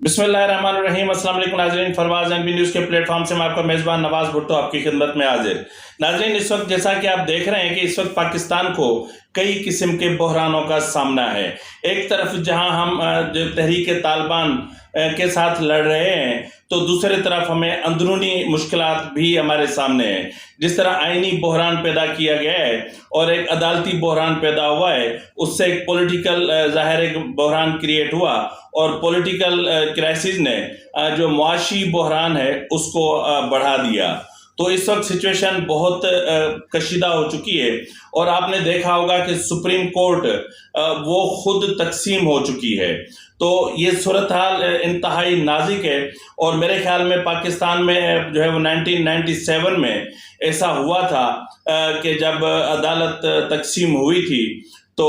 बिस्मिल्लाहिर्रहमानिर्रहीम। अस्सलाम वालेकुम नाज़रीन, फरवाज़ एनबी न्यूज़ के प्लेटफॉर्म से मैं आपका मेज़बान नवाज़ भुट्टो आपकी खिदमत में हाजिर। नाज़रीन, इस वक्त जैसा कि आप देख रहे हैं कि इस वक्त पाकिस्तान को कई किस्म के बहरानों का सामना है। एक तरफ जहां हम जो तहरीक तालिबान के साथ लड़ रहे हैं, तो दूसरी तरफ हमें अंदरूनी मुश्किलात भी हमारे सामने हैं। जिस तरह आईनी बहरान पैदा किया गया है और एक अदालती बहरान पैदा हुआ है, उससे एक पॉलिटिकल ज़ाहिर एक बहरान क्रिएट हुआ और पॉलिटिकल क्राइसिस ने जो मुआशी बहरान है उसको बढ़ा दिया। तो इस वक्त सिचुएशन बहुत कशीदा हो चुकी है और आपने देखा होगा कि सुप्रीम कोर्ट वो खुद तकसीम हो चुकी है। तो ये सूरत हाल इंतहाई नाजुक है और मेरे ख्याल में पाकिस्तान में जो है वो 1997 में ऐसा हुआ था कि जब अदालत तकसीम हुई थी, तो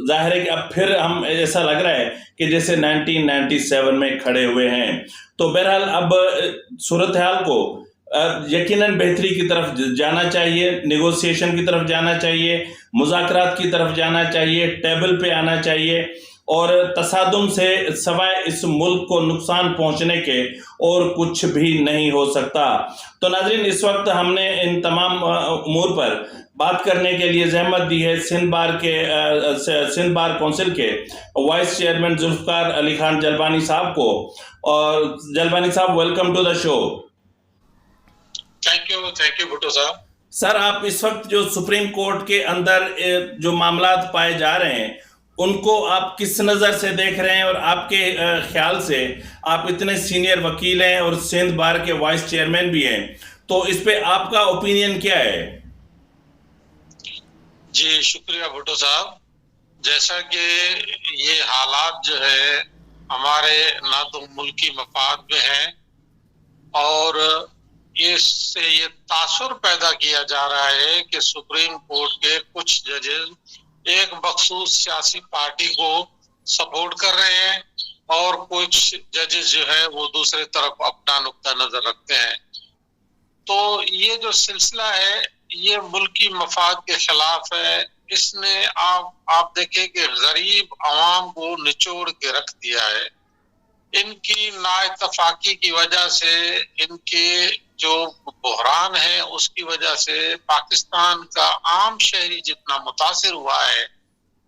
जाहिर है कि अब फिर हम ऐसा लग रहा है कि जैसे 1997 में खड़े हुए हैं। तो बहरहाल अब सूरत हाल को यकीनन बेहतरी की तरफ जाना चाहिए, नेगोशिएशन की तरफ जाना चाहिए, मुज़ाकरात की तरफ जाना चाहिए, टेबल पे आना चाहिए और तसादुम से सवाए इस मुल्क को नुकसान पहुंचने के और कुछ भी नहीं हो सकता। तो नाज़रीन, इस वक्त हमने इन तमाम उमूर पर बात करने के लिए जहमत दी है सिंध बार कौंसिल के वाइस चेयरमैन जुल्फ़िकार अली खान जलबानी साहब को। और Jalbani sahab, welcome to the show. Thank you Bhutto sahab. Sir, आप इस वक्त जो सुप्रीम कोर्ट के अंदर जो मामलात पाए जा रहे हैं, उनको आप किस नज़र से देख रहे हैं और आपके ख्याल से, आप इतने सीनियर वकील हैं और सिंध बार के वाइस चेयरमैन भी हैं, तो इस पे आपका ओपिनियन क्या है? जी शुक्रिया भुट्टो साहब। जैसा कि ये हालात जो है हमारे ना तो मुल्की मफाद में है और इससे ये तासुर पैदा किया जा रहा है कि सुप्रीम कोर्ट के कुछ जजेस एक मखसूस सियासी पार्टी को सपोर्ट कर रहे हैं और कुछ जजेस जो है वो दूसरे तरफ अपना नुक्ता नजर रखते हैं। तो ये जो सिलसिला है ये मुल्की मफाद के खिलाफ है। इसने आप देखें कि गरीब आवाम को निचोड़ के रख दिया है। इनकी नाइतफाकी की वजह से, इनके जो बहरान है उसकी वजह से पाकिस्तान का आम शहरी जितना मुतासिर हुआ है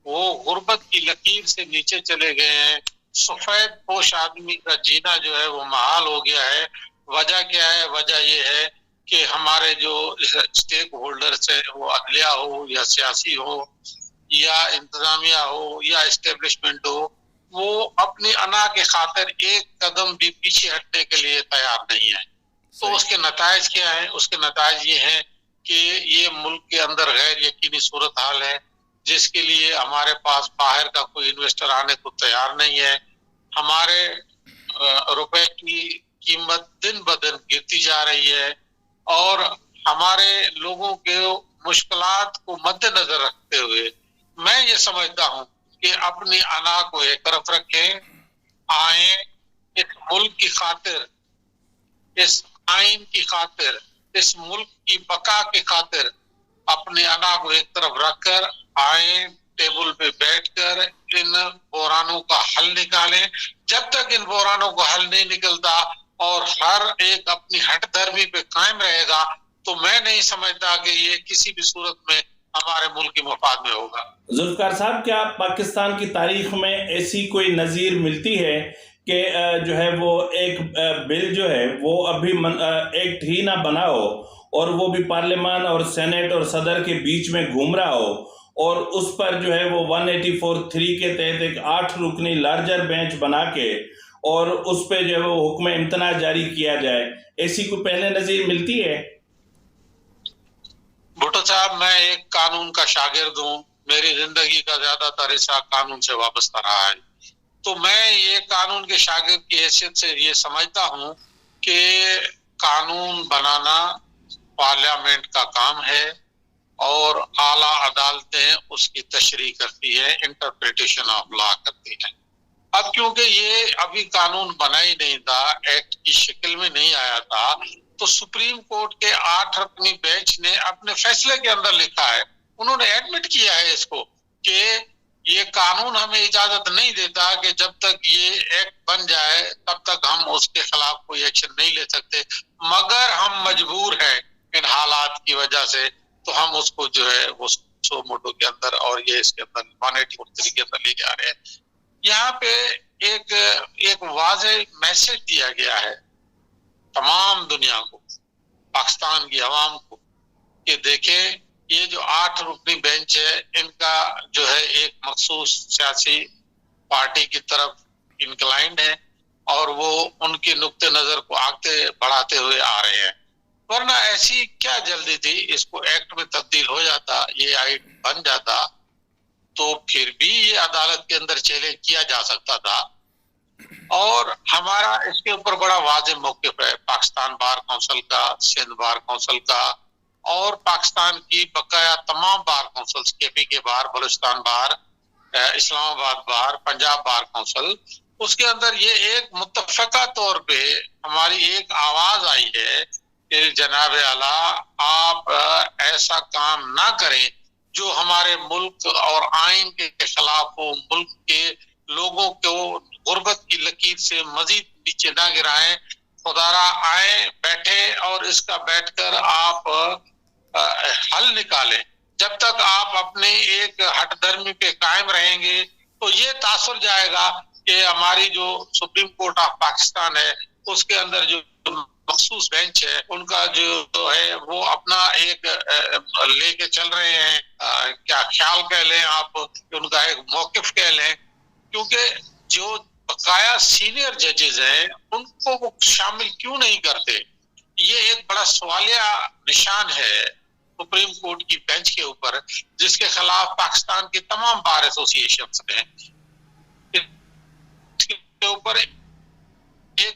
वो गुर्बत की लकीर से नीचे चले गए हैं। सफेद पोश आदमी का जीना जो है वो महाल हो गया है। वजह क्या है? वजह ये है कि हमारे जो स्टेक होल्डर्स है, वो अदलिया हो या सियासी हो या इंतजामिया हो या एस्टेब्लिशमेंट हो, वो अपनी अना के खातिर एक कदम भी पीछे हटने के लिए तैयार नहीं है। तो उसके नतायज क्या है? उसके नतायज ये हैं कि ये मुल्क के अंदर गैर यकीनी सूरत हाल है, जिसके लिए हमारे पास बाहर का कोई इन्वेस्टर आने को तैयार नहीं है। हमारे रुपए की कीमत दिन ब दिन गिरती जा रही है और हमारे लोगों के मुश्किलात को मद्देनजर रखते हुए मैं ये समझता हूँ कि अपनी अना को एक तरफ रखें, आए इस मुल्क की खातिर, इस आइन की खातिर, इस मुल्क की बका की खातिर अपने अना को एक तरफ रखकर आए, टेबल पे बैठकर इन बहरानों का हल निकालें। जब तक इन बहरानों का हल नहीं निकलता और हर एक अपनी हट धर्मी पे कायम रहेगा, तो मैं नहीं समझता कि ये किसी भी सूरत में हमारे मुल्क के मफाद में होगा। जुल्फ़िकार साहब, क्या पाकिस्तान की तारीख में ऐसी कोई नज़ीर मिलती है कि जो है वो एक बिल जो है वो अभी एक्ट ही ना बना हो और वो भी पार्लियामान और सेनेट और सदर के बीच में घूम रहा हो और उस पर जो है वो 184(3) के तहत एक 8 रुकनी लार्जर बेंच बना के और उस पे जो है वो हुक्म इम्तना जारी किया जाए? ऐसी कोई पहले नज़ीर मिलती है? भुट्टो साहब, मैं एक कानून का शागिर्द हूँ। मेरी जिंदगी का ज्यादातर हिस्सा कानून से वाबस्ता रहा है। तो मैं ये कानून के शागिर्द की हैसियत से ये समझता हूँ कि कानून बनाना पार्लियामेंट का काम है और आला अदालतें उसकी तशरीह करती है, इंटरप्रिटेशन ऑफ लॉ करती है। अब क्योंकि ये अभी कानून बना ही नहीं था, एक्ट की शक्ल में नहीं आया था, तो सुप्रीम कोर्ट के 8 रुकनी बेंच ने अपने फैसले के अंदर लिखा है, उन्होंने एडमिट किया है इसको कि یہ قانون ہمیں اجازت نہیں دیتا کہ جب تک یہ ایکٹ بن جائے تب تک ہم اس کے خلاف کوئی ایکشن نہیں لے سکتے، مگر ہم مجبور ہیں ان حالات کی وجہ سے، تو ہم اس کو جو ہے وہ سو موٹو کے اندر اور یہ اس کے اندر 184 کے اندر لے کے آ رہے ہیں۔ یہاں پہ ایک واضح میسج دیا گیا ہے تمام دنیا کو، پاکستان کی عوام کو، کہ دیکھیں یہ جو 8 رکنی بینچ ہے ان کا جو ہے ایک مخصوص سیاسی پارٹی کی طرف انکلائنڈ ہے اور وہ ان کی نقطہ نظر کو آگے بڑھاتے ہوئے آ رہے ہیں، ورنہ ایسی کیا جلدی تھی، اس کو ایکٹ میں تبدیل ہو جاتا، یہ ایکٹ بن جاتا تو پھر بھی یہ عدالت کے اندر چیلنج کیا جا سکتا تھا۔ اور ہمارا اس کے اوپر بڑا واضح موقف ہے پاکستان بار کونسل کا، سندھ بار کونسل کا اور پاکستان کی بقایا تمام بار کونسلز، کے پی کے بار، بلوچستان بار، اسلام آباد بار، پنجاب بار کونسل، اس کے اندر یہ ایک متفقہ طور پہ ہماری ایک آواز آئی ہے کہ جناب اعلیٰ آپ ایسا کام نہ کریں جو ہمارے ملک اور آئین کے خلاف ہو، ملک کے لوگوں کو غربت کی لکیر سے مزید نیچے نہ گرائیں، خدارا آئیں بیٹھے اور اس کا بیٹھ کر آپ حل نکالیں۔ جب تک آپ اپنے ایک ہٹ درمی پہ قائم رہیں گے تو یہ تاثر جائے گا کہ ہماری جو سپریم کورٹ آف پاکستان ہے اس کے اندر جو مخصوص بینچ ہے ان کا جو ہے وہ اپنا ایک لے کے چل رہے ہیں، کیا خیال کہہ لیں آپ، ان کا ایک موقف کہہ لیں، کیونکہ جو بقایا سینئر ججز ہیں ان کو وہ شامل کیوں نہیں کرتے؟ یہ ایک بڑا سوالیہ نشان ہے سپریم کورٹ کی بینچ کے اوپر، جس کے خلاف پاکستان کی تمام بار ایسوسی ایشنز نے اس کے اوپر یہ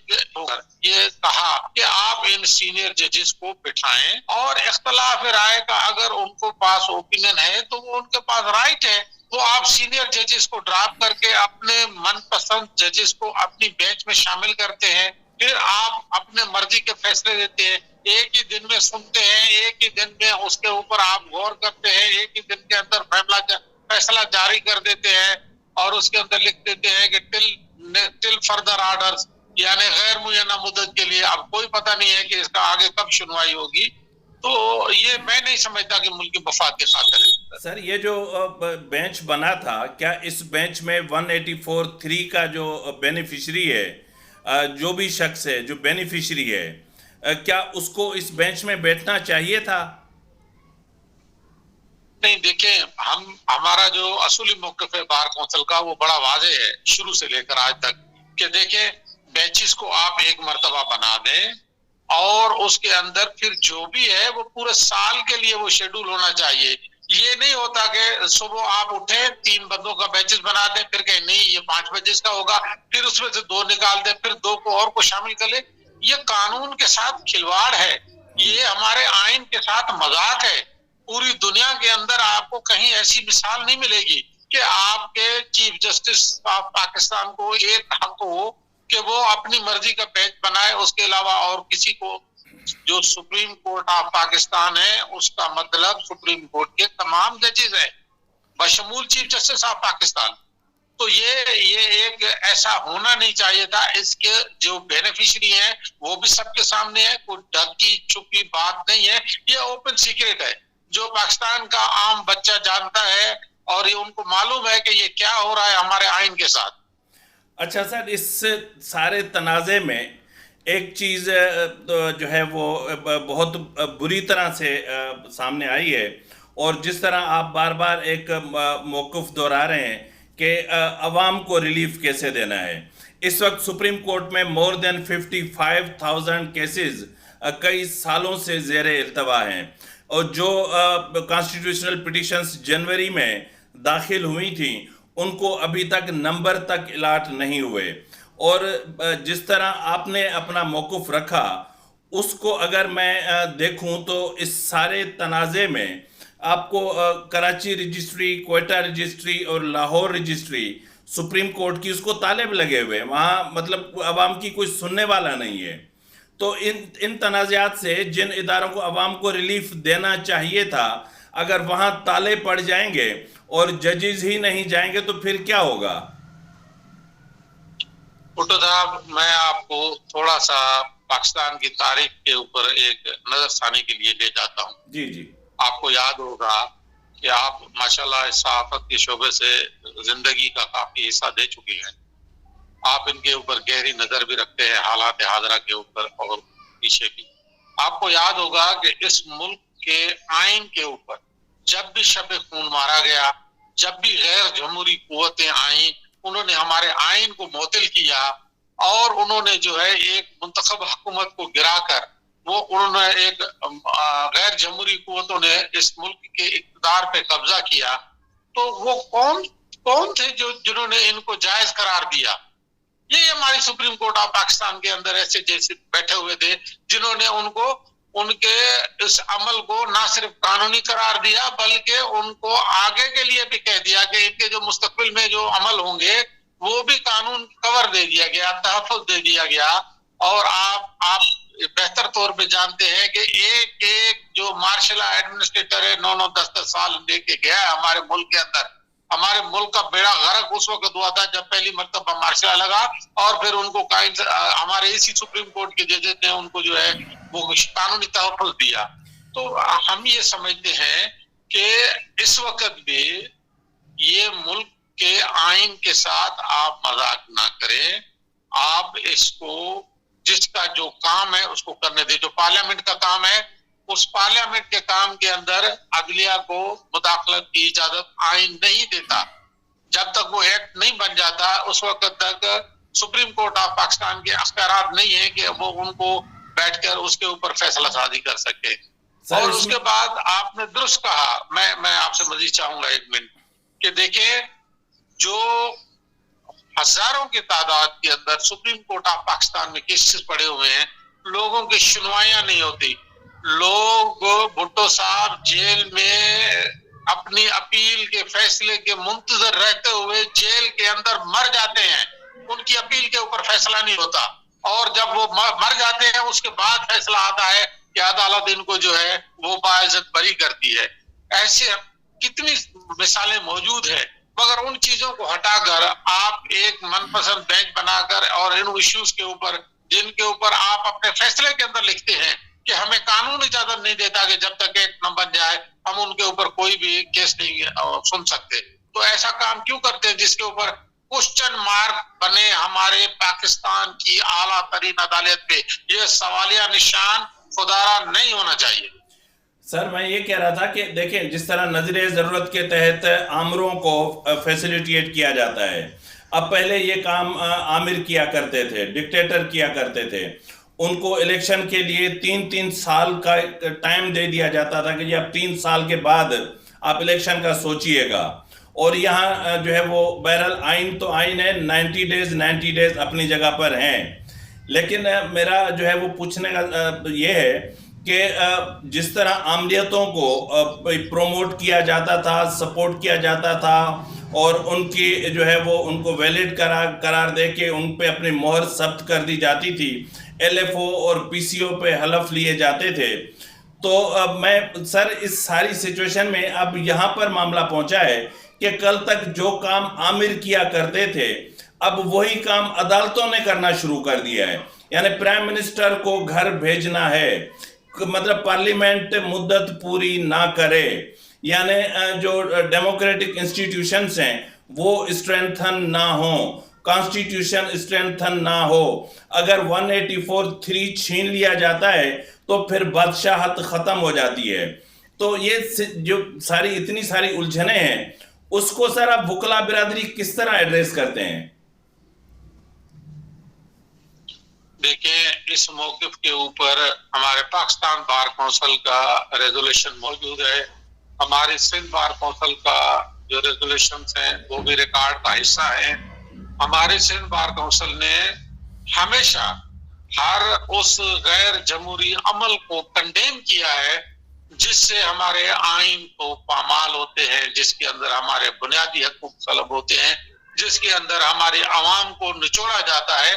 کہا کہ آپ ان سینئر ججز کو بٹھائیں اور اختلاف رائے کا اگر ان کو پاس اوپینین ہے تو وہ ان کے پاس رائٹ ہے، وہ آپ سینئر ججز کو ڈراپ کر کے اپنے من پسند ججز کو اپنی بینچ میں شامل کرتے ہیں، پھر آپ اپنے مرضی کے فیصلے دیتے ہیں، ایک ہی دن میں سنتے ہیں، ایک ہی دن میں اس کے اوپر آپ غور کرتے ہیں، ایک ہی دن کے اندر فیصلہ جاری کر دیتے ہیں اور اس کے اندر لکھ دیتے ہیں کہ ٹل فردر آرڈرز، یعنی غیر معینہ مدت کے لیے، اب کوئی پتہ نہیں ہے کہ اس کا آگے کب سنوائی ہوگی۔ تو یہ میں نہیں سمجھتا کہ ملکی مفاد کے ساتھ ہے۔ سر یہ جو بینچ بنا تھا، کیا اس بینچ میں 184(3) کا جو بینیفیشری ہے، جو بھی شخص ہے جو بینیفیشری ہے، کیا اس کو اس بینچ میں بیٹھنا چاہیے تھا؟ نہیں، دیکھیں ہمارا جو اصولی موقف ہے بار کونسل کا وہ بڑا واضح ہے شروع سے لے کر آج تک، کہ دیکھیں بینچز کو آپ ایک مرتبہ بنا دیں اور اس کے اندر پھر جو بھی ہے وہ پورے سال کے لیے وہ شیڈول ہونا چاہیے۔ یہ نہیں ہوتا کہ صبح آپ اٹھیں 3 بندوں کا بینچز بنا دیں، پھر کہیں نہیں یہ 5 بینچز کا ہوگا، پھر اس میں سے 2 نکال دیں، پھر 2 کو اور کو شامل کر لیں۔ یہ قانون کے ساتھ کھلواڑ ہے، یہ ہمارے آئین کے ساتھ مذاق ہے۔ پوری دنیا کے اندر آپ کو کہیں ایسی مثال نہیں ملے گی کہ آپ کے چیف جسٹس آف پاکستان کو ایک حق ہو کہ وہ اپنی مرضی کا بینچ بنائے، اس کے علاوہ اور کسی کو، جو سپریم کورٹ آف پاکستان ہے اس کا مطلب سپریم کورٹ کے تمام ججز ہیں بشمول چیف جسٹس آف پاکستان۔ تو یہ ایک ایسا ہونا نہیں چاہیے تھا۔ اس کے جو بینیفیشری ہیں وہ بھی سب کے سامنے ہے، کوئی ڈھکی چھپی بات نہیں ہے، یہ اوپن سیکرٹ ہے، جو پاکستان کا عام بچہ جانتا ہے اور یہ ان کو معلوم ہے کہ یہ کیا ہو رہا ہے ہمارے آئین کے ساتھ۔ اچھا سر، اس سارے تنازع میں ایک چیز جو ہے وہ بہت بری طرح سے سامنے آئی ہے، اور جس طرح آپ بار بار ایک موقف دہرا رہے ہیں کہ عوام کو ریلیف کیسے دینا ہے۔ اس وقت سپریم کورٹ میں more than 55,000 کیسز کئی سالوں سے زیر التوا ہیں، اور جو کانسٹیٹیوشنل پٹیشنز جنوری میں داخل ہوئی تھیں ان کو ابھی تک نمبر تک الاٹ نہیں ہوئے، اور جس طرح آپ نے اپنا موقف رکھا اس کو اگر میں دیکھوں تو اس سارے تنازع میں آپ کو کراچی رجسٹری، کوئٹہ رجسٹری اور لاہور رجسٹری سپریم کورٹ کی اس کو طالب لگے ہوئے، وہاں مطلب عوام کی کوئی سننے والا نہیں ہے۔ تو ان تنازعات سے جن اداروں کو عوام کو ریلیف دینا چاہیے تھا، اگر وہاں تالے پڑ جائیں گے اور ججز ہی نہیں جائیں گے تو پھر کیا ہوگا؟ بھٹو صاحب، میں آپ کو تھوڑا سا پاکستان کی تاریخ کے اوپر ایک نظر ثانی کے لیے لے جاتا ہوں. جی جی. آپ کو یاد ہوگا کہ آپ ماشاءاللہ صحافت کے شعبے سے زندگی کا کافی حصہ دے چکے ہیں. آپ ان کے اوپر گہری نظر بھی رکھتے ہیں، حالات حاضرہ کے اوپر اور پیچھے بھی. آپ کو یاد ہوگا کہ اس ملک کے آئین کے اوپر جب بھی شب خون مارا گیا، جب بھی غیر جمہوری قوتیں آئیں، انہوں نے ہمارے آئین کو معطل کیا اور انہوں نے جو ہے ایک منتخب حکومت کو گرا کر انہوں نے ایک غیر جمہوری قوتوں نے اس ملک کے اقتدار پہ قبضہ کیا. تو وہ کون تھے جنہوں نے ان کو جائز قرار دیا؟ یہ ہماری سپریم کورٹ آف پاکستان کے اندر ایسے جیسے بیٹھے ہوئے تھے جنہوں نے ان کے اس عمل کو نہ صرف قانونی قرار دیا بلکہ ان کو آگے کے لیے بھی کہہ دیا کہ ان کے جو مستقبل میں جو عمل ہوں گے وہ بھی قانون کور دے دیا گیا، تحفظ دے دیا گیا. اور آپ بہتر طور پہ جانتے ہیں کہ ایک جو مارشل ایڈمنسٹریٹر ہے 9-10 سال لے کے گیا ہے ہمارے ملک کے اندر. ہمارے ملک کا بیڑا غرق اس وقت ہوا تھا جب پہلی مرتبہ مارشل لگا اور پھر ان کو ہمارے اسی سپریم کورٹ کے ججز نے ان کو جو ہے وہ قانونی تحفظ دیا. تو ہم یہ سمجھتے ہیں کہ اس وقت بھی یہ ملک کے آئین کے ساتھ آپ مذاق نہ کریں. آپ اس کو جس کا جو کام ہے اس کو کرنے دیں. جو پارلیمنٹ کا کام ہے اس پارلیمنٹ کے کام کے اندر عدلیہ کو مداخلت کی اجازت آئین نہیں دیتا. جب تک وہ ایکٹ نہیں بن جاتا اس وقت تک سپریم کورٹ آف پاکستان کے اختیارات نہیں ہیں کہ وہ ان کو بیٹھ کر اس کے اوپر فیصلہ سازی کر سکے. اور اس کے بعد آپ نے درست کہا، میں آپ سے مزید چاہوں گا 1 منٹ کہ دیکھیں جو ہزاروں کی تعداد کے اندر سپریم کورٹ آف پاکستان میں کیسز پڑے ہوئے ہیں، لوگوں کی سنوائیاں نہیں ہوتی. لوگ بھٹو صاحب جیل میں اپنی اپیل کے فیصلے کے منتظر رہتے ہوئے جیل کے اندر مر جاتے ہیں. ان کی اپیل کے اوپر فیصلہ نہیں ہوتا اور جب وہ مر جاتے ہیں اس کے بعد فیصلہ آتا ہے کہ عدالت ان کو جو ہے وہ باعزت بری کرتی ہے. ایسے کتنی مثالیں موجود ہیں، مگر ان چیزوں کو ہٹا کر آپ ایک من پسند بینچ بنا کر اور ان ایشوز کے اوپر جن کے اوپر آپ اپنے فیصلے کے اندر لکھتے ہیں کہ ہمیں قانون اجازت نہیں دیتا کہ جب تک ایک نہ بن جائے ہم ان کے اوپر کوئی بھی کیس نہیں سن سکتے. تو ایسا کام کیوں کرتے ہیں جس کے اوپر کوسچن مارک بنے ہمارے پاکستان کی اعلیٰ ترین عدالت پہ؟ یہ سوالیہ نشان خدارا نہیں ہونا چاہیے. سر میں یہ کہہ رہا تھا کہ دیکھیں جس طرح نظر ضرورت کے تحت آمروں کو فیسیلیٹیٹ کیا جاتا ہے، اب پہلے یہ کام آمر کیا کرتے تھے، ڈکٹیٹر کیا کرتے تھے. ان کو الیکشن کے لیے 3 سال کا ٹائم دے دیا جاتا تھا کہ جی اب 3 سال کے بعد آپ الیکشن کا سوچئے گا. اور یہاں جو ہے وہ بہرحال آئین تو آئین ہے، 90 ڈیز اپنی جگہ پر ہیں. لیکن میرا جو ہے وہ پوچھنے کا یہ ہے کہ جس طرح عاملیتوں کو پروموٹ کیا جاتا تھا، سپورٹ کیا جاتا تھا اور ان کی جو ہے وہ ان کو ویلڈ قرار دے کے ان پہ اپنی مہر ثبت کر دی جاتی تھی، LFO اور PCO پہ حلف لیے جاتے تھے. تو میں سر اس ساری سچویشن میں اب یہاں پر معاملہ پہنچا ہے کہ کل تک جو کام آمر کیا کرتے تھے اب وہی کام عدالتوں نے کرنا شروع کر دیا ہے. یعنی پرائم منسٹر کو گھر بھیجنا ہے، مطلب پارلیمنٹ مدت پوری نہ کرے، یعنی جو ڈیموکریٹک انسٹیٹیوشنز ہیں وہ اسٹرینتھن نہ ہوں، کانسٹیٹیوشن اسٹرینتھن نہ ہو. اگر 184(3) چھین لیا جاتا ہے تو پھر بادشاہت ختم ہو جاتی ہے. تو یہ جو اتنی ساری الجھنیں ہیں اس کو سر آپ وکلا برادری کس طرح ایڈریس کرتے ہیں؟ دیکھیں اس موقف کے اوپر ہمارے پاکستان بار کونسل کا ریزولوشن موجود ہے، ہماری سندھ بار کونسل کا جو ریزولوشنز ہیں وہ بھی ریکارڈ کا حصہ ہیں. ہمارے سندھ بار کونسل نے ہمیشہ ہر اس غیر جمہوری عمل کو کنڈیم کیا ہے جس سے ہمارے آئین کو پامال ہوتے ہیں، جس کے اندر ہمارے بنیادی حقوق طلب ہوتے ہیں، جس کے اندر ہمارے عوام کو نچوڑا جاتا ہے.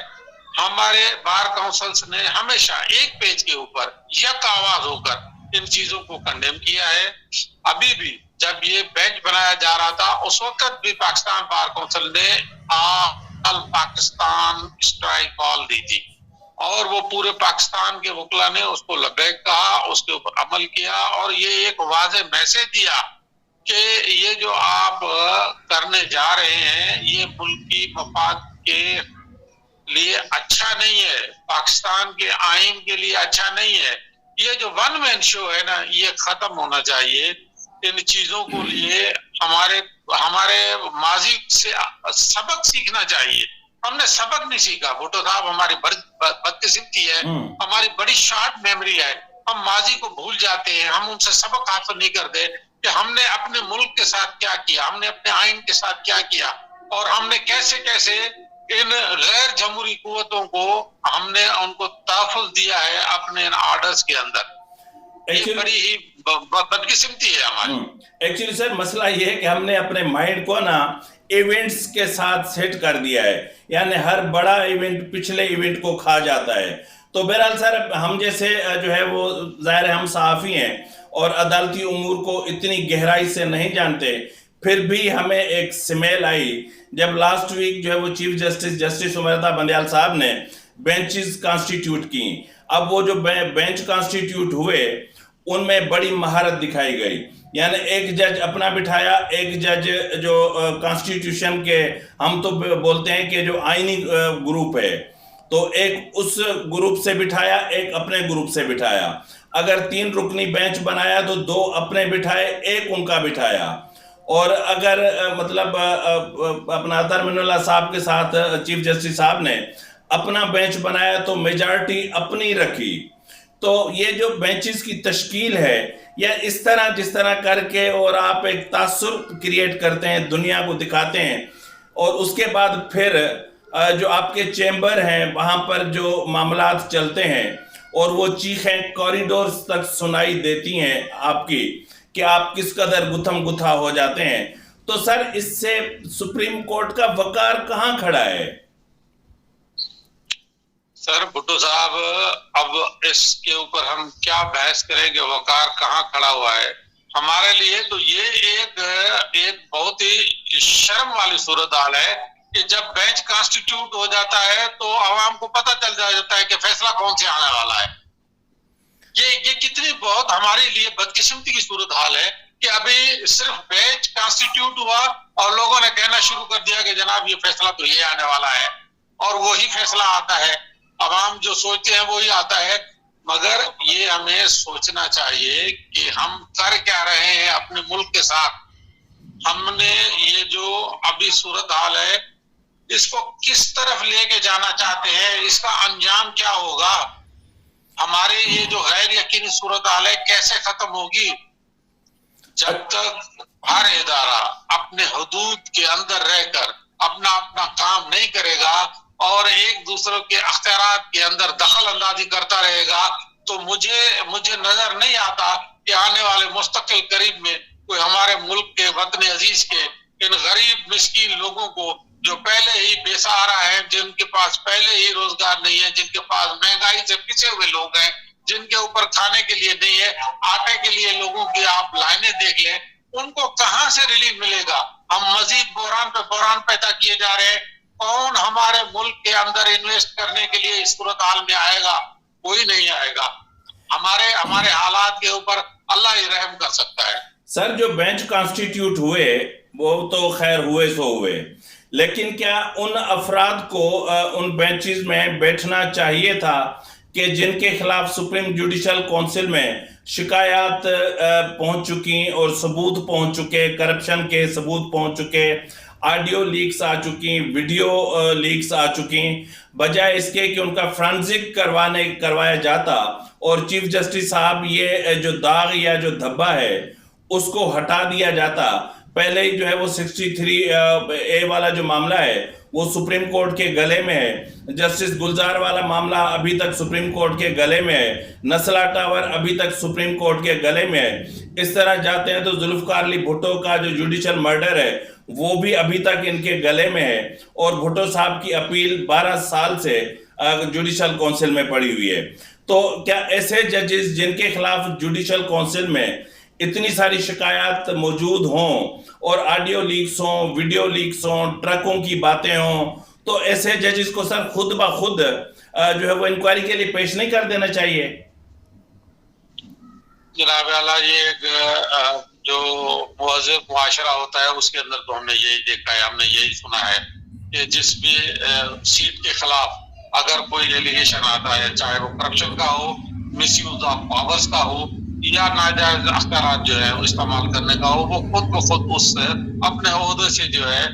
ہمارے بار کونسلز نے ہمیشہ ایک پیج کے اوپر یک آواز ہو کر इन चीजों को कंडेम किया है। अभी भी जब ये बेंच बनाया जा रहा था उस वक्त भी पाकिस्तान बार काउंसिल ने ऑल पाकिस्तान स्ट्राइक कॉल दी थी और वो पूरे पाकिस्तान के वकला ने उसको लबैक कहा, उसके ऊपर अमल किया और ये एक वाज़ेह मैसेज दिया कि ये जो आप करने जा रहे हैं ये मुल्की मफाद के लिए अच्छा नहीं है, पाकिस्तान के आइन के लिए अच्छा नहीं है। ये जो वन मैन शो है ना ये खत्म होना चाहिए। इन चीजों को लिए हमारे माजी से सबक सीखना चाहिए। हमने सबक नहीं सीखा भुट्टो साहब, हमारी बदकिस्मती है, हमारी बड़ी शॉर्ट मेमोरी है, हम माजी को भूल जाते हैं, हम उनसे सबक हासिल नहीं करते कि हमने अपने मुल्क के साथ क्या किया, हमने अपने आइन के साथ क्या किया और हमने कैसे कैसे इन गैर जमहूरी कुव्वतों को हमने उनको तहफ़्फ़ुज़ दिया है अपने ऑर्डर्स के अंदर। ये बड़ी ही बदकिस्मती है हमारी। एक्चुअली सर मसला ये है कि हमने अपने माइंड को ना इवेंट्स के साथ सेट कर दिया है, यानी हर बड़ा इवेंट पिछले इवेंट को खा जाता है। तो बहरहाल सर हम जैसे जो है वो ज़ाहिर है हम सहाफ़ी हैं और अदालती उमूर को इतनी गहराई से नहीं जानते, फिर भी हमें एक स्मेल आई जब लास्ट वीक जो है वो चीफ जस्टिस उमरता बंदयाल साहब ने बेंचेस कॉन्स्टिट्यूट की। अब वो जो बेंच कॉन्स्टिट्यूट हुए उनमें बड़ी महारत दिखाई गई, यानी एक जज अपना बिठाया, एक जज जो कॉन्स्टिट्यूशन के हम तो बोलते हैं कि जो आईनी ग्रुप है तो एक उस ग्रुप से बिठाया, एक अपने ग्रुप से बिठाया। अगर 3 रुकनी बेंच बनाया तो 2 अपने बिठाए, एक उनका बिठाया। और अगर मतलब अपना अतरमिनुल्लाह साहब के साथ चीफ जस्टिस साहब ने अपना बेंच बनाया तो मेजॉरिटी अपनी रखी। तो ये जो बेंचेस की तश्कील है या इस तरह जिस तरह करके और आप एक तासुर क्रिएट करते हैं, दुनिया को दिखाते हैं और उसके बाद फिर जो आपके चैम्बर हैं वहाँ पर जो मामलात चलते हैं और वो चीखें कॉरिडोर्स तक सुनाई देती हैं आपकी कि आप किस कदर गुथम गुथा हो जाते हैं। तो सर इससे सुप्रीम कोर्ट का वकार कहाँ खड़ा है? सर भुट्टो साहब अब इसके ऊपर हम क्या बहस करेंगे, वकार कहाँ खड़ा हुआ है। हमारे लिए तो ये एक बहुत ही शर्म वाली सूरत हाल है कि जब बेंच कॉन्स्टिट्यूट हो जाता है तो आवाम को पता चल जाता है कि फैसला कौन से आने वाला है। ये कितनी बहुत हमारे लिए बदकिस्मती की सूरत हाल है कि अभी सिर्फ बेंच कॉन्स्टिट्यूट हुआ और लोगों ने कहना शुरू कर दिया कि जनाब ये फैसला तो ये आने वाला है और वही फैसला आता है। अवाम जो सोचते हैं वही आता है। मगर ये हमें सोचना चाहिए कि हम कर क्या रहे हैं अपने मुल्क के साथ। हमने ये जो अभी सूरत हाल है इसको किस तरफ लेके जाना चाहते हैं, इसका अंजाम क्या होगा, हमारे ये जो गैर यकीनी सूरत हाल है कैसे खत्म होगी। जब तक हर इदारा अपने हुदूद के अंदर रहकर अपना अपना काम नहीं करेगा और एक दूसरे के अख्तियारात के अंदर दखल अंदाजी करता रहेगा तो मुझे नजर नहीं आता कि आने वाले मुस्तकिल करीब में कोई हमारे मुल्क के वतन अजीज के इन गरीब मिस्कीन लोगों को जो पहले ही बेसहारा हैं, जिनके पास पहले ही रोजगार नहीं है, जिनके पास महंगाई से पिछे हुए लोग हैं, जिनके ऊपर खाने के लिए नहीं है, आटे के लिए लोगों की आप लाइनें देख लें, उनको कहां से रिलीफ मिलेगा। हम मजीद बहरान पे बहरान पैदा किए जा रहे हैं। कौन हमारे मुल्क के अंदर इन्वेस्ट करने के लिए इस सूरत हाल में आएगा? कोई नहीं आएगा। हमारे हालात के ऊपर अल्लाह ही रहम कर सकता है। सर जो बेंच कॉन्स्टिट्यूट हुए वो तो खैर हुए सो हुए, लेकिन क्या उन अफराद को उन बेंचेस में बैठना चाहिए था कि जिनके खिलाफ सुप्रीम जुडिशल काउंसिल में शिकायत पहुंच चुकी और सबूत पहुंच चुके, करप्शन के सबूत पहुंच चुके, ऑडियो लीक्स आ चुकी, वीडियो लीक्स आ चुकी, बजाय इसके कि उनका फ्रांसिक करवाया जाता और चीफ जस्टिस साहब ये जो दाग या जो धब्बा है उसको हटा दिया जाता। पहले ही जो है वो 63A वाला जो मामला है वो सुप्रीम कोर्ट के गले में है, जस्टिस गुलजार वाला मामला अभी तक सुप्रीम कोर्ट के गले में है, नस्ला टावर अभी तक सुप्रीम कोर्ट के गले में है। इस तरह जाते हैं तो जुल्फकार अली भुट्टो का जो जुडिशल मर्डर है वो भी अभी तक इनके गले में है और भुट्टो साहब की अपील 12 साल से जुडिशल काउंसिल में पड़ी हुई है। तो क्या ऐसे जजेस जिनके खिलाफ जुडिशल काउंसिल में इतनी सारी शिकायत मौजूद हों और ऑडियो लीक्स हों, वीडियो लीक्स हों, ट्रकों की बातें हों, तो ऐसे जजेस को सर खुद ब खुद जो है वो इंक्वायरी के लिए पेश नहीं कर देना चाहिए? जनाब आला, ये एक जो मुअज़्ज़ब मुआशरा होता है उसके अंदर तो हमने यही देखा है, हमने यही सुना है कि जिस भी सीट के खिलाफ अगर कोई एलिगेशन आता है, चाहे वो करप्शन का हो, मिसयूज ऑफ पावर्स का हो या नाजायज अख्तियार जो है वो इस्तेमाल करने का हो, वो खुद ब खुद उस अपने ओहदे से जो है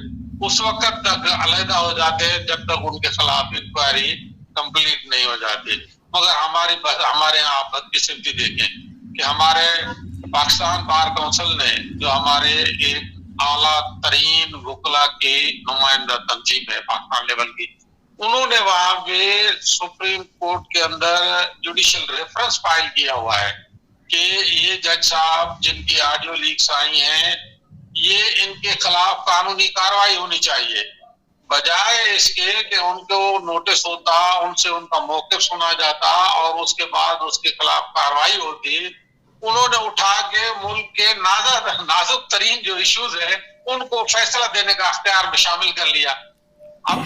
उस वक्त तक अलहदा हो जाते हैं जब तक उनके खिलाफ इंक्वायरी कंप्लीट नहीं हो जाती। मगर हमारे यहाँ आप बदकिस्मती देखें कि हमारे पाकिस्तान बार काउंसिल ने, जो हमारे एक आला तरीन वकला की नुमाइंदा तंजीम है पाकिस्तान लेवल की, उन्होंने वहां पे सुप्रीम कोर्ट के अंदर जुडिशियल रेफरेंस फाइल किया हुआ है कि ये जज साहब जिनकी ऑडियो लीक्स आई हैं, ये इनके खिलाफ कानूनी कार्रवाई होनी चाहिए, बजाय इसके कि उनको नोटिस होता, उनसे उनका मौक़िफ़ सुना जाता और उसके बाद उसके खिलाफ कार्रवाई होती। उन्होंने उठा के मुल्क के नाजुक तरीन जो इश्यूज है उनको फैसला देने का अख्तियार में शामिल कर लिया। अब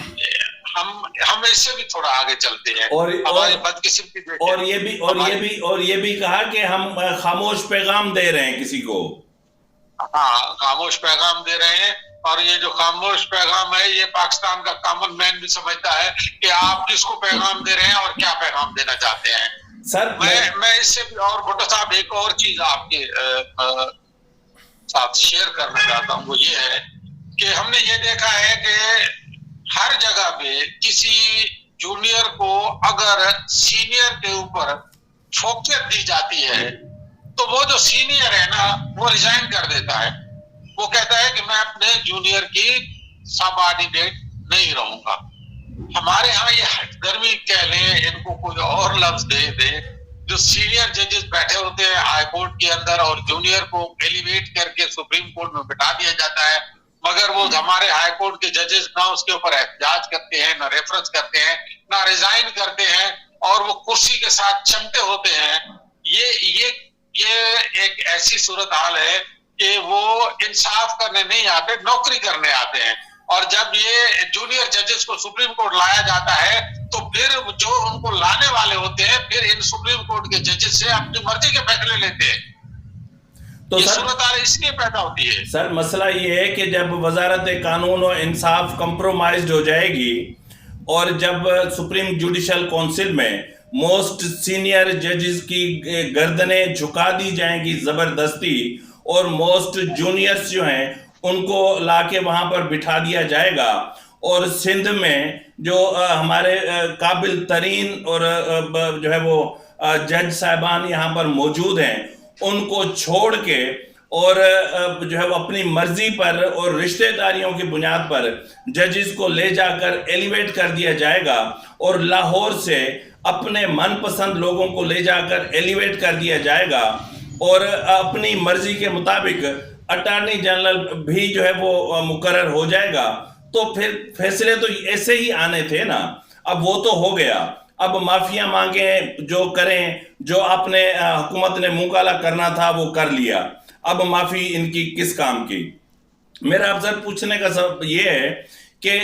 हम इससे भी थोड़ा आगे चलते हैं और हमारी बदकिस्मती और ये भी कहा कि हम खामोश पैगाम दे रहे हैं किसी को। हाँ, खामोश पैगाम दे रहे हैं, और ये जो खामोश पैगाम है ये पाकिस्तान का कॉमन मैन भी समझता है कि आप किसको पैगाम दे रहे हैं और क्या पैगाम देना चाहते हैं। सर मैं इससे भी, और भुट्टो साहब एक और चीज आपके साथ शेयर करना चाहता हूँ, वो ये है कि हमने ये देखा है कि हर जगह पे किसी जूनियर को अगर सीनियर के ऊपर फोकियत दी जाती है तो वो जो सीनियर है ना वो रिजाइन कर देता है। वो कहता है कि मैं अपने जूनियर की सबऑर्डिनेट नहीं रहूंगा। हमारे यहाँ ये हटगर्मी कह लें, इनको कोई और लफ्ज दे दे, जो सीनियर जजेस बैठे होते हैं हाई कोर्ट के अंदर और जूनियर को एलिवेट करके सुप्रीम कोर्ट में बिठा दिया जाता है, मगर वो हमारे हाई कोर्ट के जजेस ना उसके ऊपर एहतजाज करते हैं, ना रेफरेंस करते हैं, ना रिजाइन करते हैं, और वो कुर्सी के साथ चमटे होते हैं। ये एक ऐसी सूरत हाल है कि वो इंसाफ करने नहीं आते, नौकरी करने आते हैं। और जब ये जूनियर जजेस को सुप्रीम कोर्ट लाया जाता है तो फिर जो उनको लाने वाले होते हैं फिर इन सुप्रीम कोर्ट के जजेस से अपनी मर्जी के फैसले लेते हैं। तो ये सूरत हाल इसलिए पैदा होती है। सर मसला ये है कि जब वजारत कानून और इंसाफ कंप्रोमाइज्ड हो जाएगी और जब सुप्रीम जुडिशल काउंसिल में मोस्ट सीनियर जजेस की गर्दनें झुका दी जाएंगी जबरदस्ती और मोस्ट जूनियर्स जो हैं उनको लाके वहां पर बिठा दिया जाएगा, और सिंध में जो हमारे काबिल तरीन और जो है वो जज साहिबान यहाँ पर मौजूद हैं उनको छोड़ के और जो है वो अपनी मर्जी पर और रिश्तेदारियों की बुनियाद पर जजेस को ले जाकर एलिवेट कर दिया जाएगा और लाहौर से अपने मनपसंद लोगों को ले जाकर एलिवेट कर दिया जाएगा और अपनी मर्जी के मुताबिक अटॉर्नी जनरल भी जो है वो मुकर्रर हो जाएगा। तो फिर फैसले तो ऐसे ही आने थे ना। अब वो तो हो गया, अब माफिया मांगे जो करें, जो आपने हुकूमत ने मुंह काला करना था वो कर लिया, अब माफी इनकी किस काम की। मेरा आपसे पूछने का सब ये है कि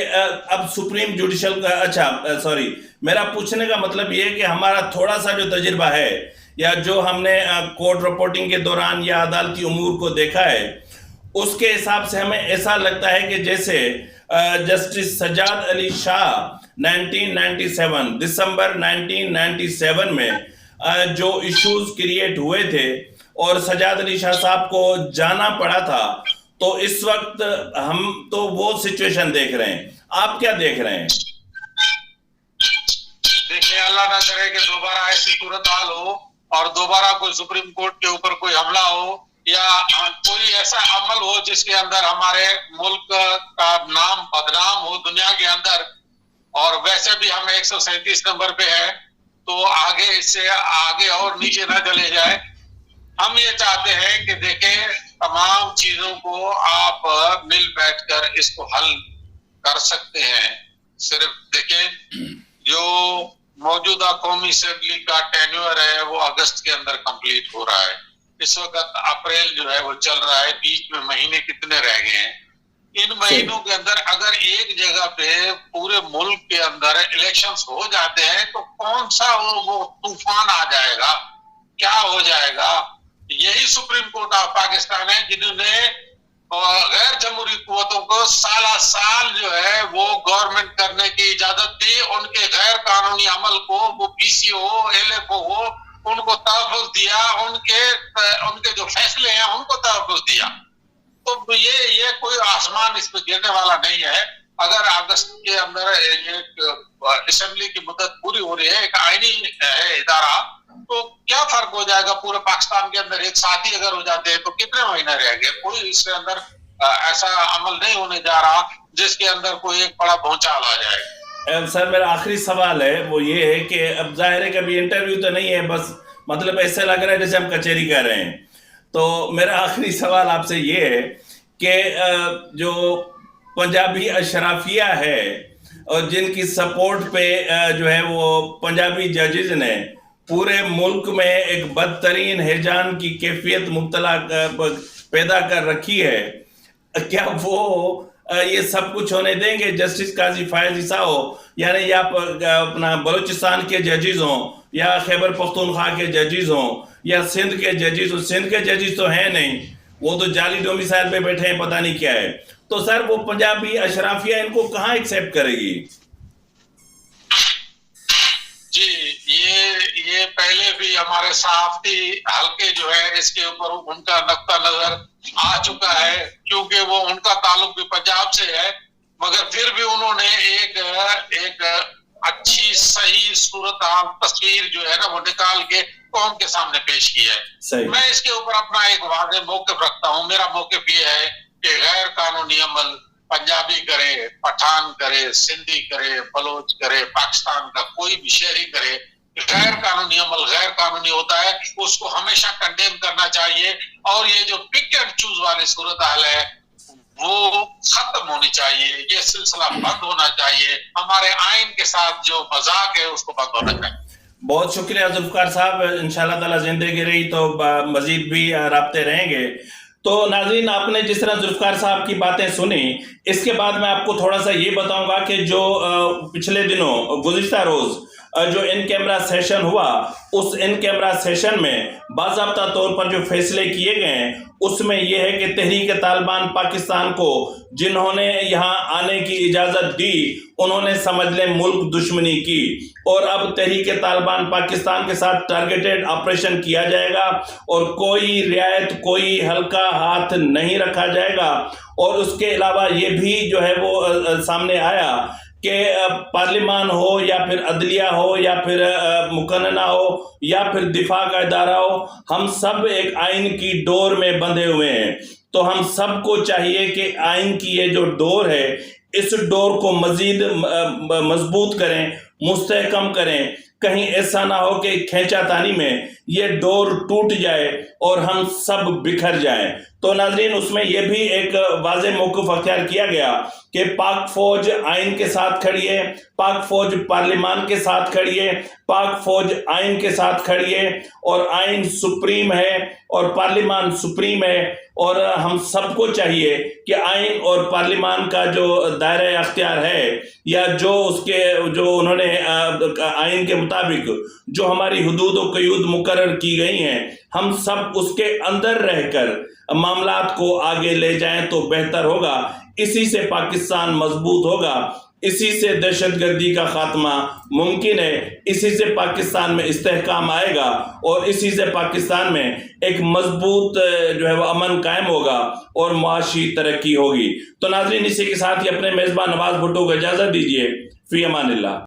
अब सुप्रीम जुडिशल का मेरा पूछने का मतलब ये है कि हमारा थोड़ा सा जो तजुर्बा है या जो हमने कोर्ट रिपोर्टिंग के दौरान या अदालती उमूर को देखा है उसके हिसाब से हमें ऐसा लगता है कि जैसे जस्टिस सज्जाद अली शाह 1997 दिसंबर 1997 में जो इश्यूज क्रिएट हुए थे और सज्जाद अली शाह साहब को जाना पड़ा था, तो इस वक्त हम तो वो सिचुएशन देख रहे हैं। आप क्या देख रहे हैं? देखिए, अल्लाह ना करे कि दोबारा ऐसी सूरत हाल हो और दोबारा कोई सुप्रीम कोर्ट के ऊपर कोई हमला हो या कोई ऐसा अमल हो जिसके अंदर हमारे मुल्क का नाम बदनाम हो दुनिया के अंदर। और वैसे भी हम 137 नंबर पे है, तो आगे इससे आगे और नीचे ना चले जाए। हम ये चाहते हैं कि देखें, तमाम चीजों को आप मिल बैठकर इसको हल कर सकते हैं। सिर्फ देखें, जो मौजूदा कौमी असेंबली का टेन्योर है वो अगस्त के अंदर कंप्लीट हो रहा है। इस वक्त अप्रैल जो है वो चल रहा है, बीच में महीने कितने रह गए हैं। इन महीनों के अंदर अगर एक जगह पे पूरे मुल्क के अंदर इलेक्शंस हो जाते हैं तो कौन सा वो तूफान आ जाएगा, क्या हो जाएगा। यही सुप्रीम कोर्ट ऑफ पाकिस्तान है जिन्होंने गैर जमहूरी कुव्वतों को साल जो है वो गवर्नमेंट करने की इजाजत दी। उनके गैर कानूनी अमल को, वो पीसीओ हो, एलएफओ हो, उनको तहफ़्फ़ुज़ दिया, उनके जो फैसले हैं उनको तहफ़्फ़ुज़ दिया। तो ये कोई आसमान इस पे गिरने वाला नहीं है। अगर अगस्त के अंदर एक असेंबली की मुद्दत पूरी हो रही है, एक आईनी है इदारा, तो क्या फर्क हो जाएगा पूरे पाकिस्तान के अंदर एक साथ ही अगर हो जाते हैं तो कितने महीने रह गए। कोई इसके अंदर ऐसा अमल नहीं होने जा रहा जिसके अंदर कोई एक बड़ा भूचाल आ जाए। सर मेरा आखिरी सवाल है वो ये है कि अब जाहिर है कि अभी इंटरव्यू तो नहीं है, बस मतलब ऐसे लग रहा है जैसे हम कचहरी कर रहे हैं। तो मेरा आखिरी सवाल आपसे ये है कि जो पंजाबी अशराफिया है और जिनकी सपोर्ट पे जो है वो पंजाबी जजेस ने पूरे मुल्क में एक बदतरीन हैजान की कैफियत मुब्तला पैदा कर रखी है, क्या वो ये सब कुछ होने देंगे? जस्टिस काजी फायज ईसा हो, यानी या अपना बलूचिस्तान के जजेस हों या खैबर पख्तूनख्वा के जजेस हों या सिंध के जजेस हों। सिंध के जजेस तो हैं नहीं, वो तो जाली डोमिसाइल पे बैठे हैं, पता नहीं क्या है। तो सर वो पंजाबी अशराफिया इनको कहाँ एक्सेप्ट करेगी? जी, ये पहले भी हमारे सहाफती हल्के जो है इसके ऊपर उनका नक्ता नजर आ चुका है, क्योंकि वो उनका ताल्लुक भी पंजाब से है, मगर फिर भी उन्होंने एक अच्छी सही सूरत तस्वीर जो है ना वो निकाल के कौम के सामने पेश की है। मैं इसके ऊपर अपना एक वाज़ेह मौक़िफ़ रखता हूँ। मेरा मौक़िफ़ ये है कि गैर कानूनी अमल पंजाबी करे, पठान करे, सिंधी करे, बलोच करे, पाकिस्तान का कोई भी शहरी करे, गैर कानूनी अमल गैर कानूनी होता है, उसको हमेशा कंडेम करना चाहिए। और ये जो पिक एंड चूज वाली सूरत हाल है वो खत्म होनी चाहिए, ये सिलसिला बंद होना चाहिए। हमारे आइन के साथ जो मजाक है उसको बंद होना चाहिए। बहुत शुक्रिया जुल्फ़िकार साहब, इंशाअल्लाह ताला जिंदगी रही तो मजीद भी राब्ते रहेंगे। तो नाज़रीन, आपने जिस तरह जुल्फ़िकार साहब की बातें सुनी, इसके बाद मैं आपको थोड़ा सा ये बताऊंगा कि जो पिछले दिनों गुज़िश्ता रोज़ जो इन कैमरा सेशन हुआ, उस इन कैमरा सेशन में बाज़ाब्ता तौर पर जो फैसले किए गए हैं उसमें यह है कि तहरीक तालिबान पाकिस्तान को जिन्होंने यहाँ आने की इजाज़त दी उन्होंने समझ लें मुल्क दुश्मनी की, और अब तहरीक तालिबान पाकिस्तान के साथ टारगेटेड ऑपरेशन किया जाएगा और कोई रियायत, कोई हल्का हाथ नहीं रखा जाएगा। और उसके अलावा ये भी जो है वो सामने आया कि पार्लिमान हो या फिर अदलिया हो या फिर मुकन्ना हो या फिर दिफा का इदारा हो, हम सब एक आइन की डोर में बंधे हुए हैं। तो हम सबको चाहिए कि आइन की ये जो डोर है इस डोर को मजीद मजबूत करें, मुस्तहकम करें। कहीं ऐसा ना हो कि खींचातानी में ये डोर टूट जाए और हम सब बिखर जाएं। तो नाज़रीन, उसमें यह भी एक वाज़ेह मौक़िफ़ अख्तियार किया गया कि पाक फौज आइन के साथ खड़ी है, पाक फौज पार्लिमान के साथ खड़ी है, पाक फौज आइन के साथ खड़ी है, और आइन सुप्रीम है और पार्लिमान सुप्रीम है। और हम सबको चाहिए कि आइन और पार्लिमान का जो दायरा अख्तियार है या जो उसके जो उन्होंने आइन के मुताबिक जो हमारी हुदूद और क़यूद मुकर्रर की गई हैं, हम सब उसके अंदर रहकर मामलात को आगे ले जाएं तो बेहतर होगा। इसी से पाकिस्तान मजबूत होगा, इसी से दहशतगर्दी का खात्मा मुमकिन है, इसी से पाकिस्तान में इस्तेहकाम आएगा और इसी से पाकिस्तान में एक मजबूत जो है वो अमन कायम होगा और मुआशी तरक्की होगी। तो नाज़रीन, इसी के साथ ही अपने मेज़बान नवाज भुट्टो को इजाज़त दीजिए। फ़ी अमानिल्लाह।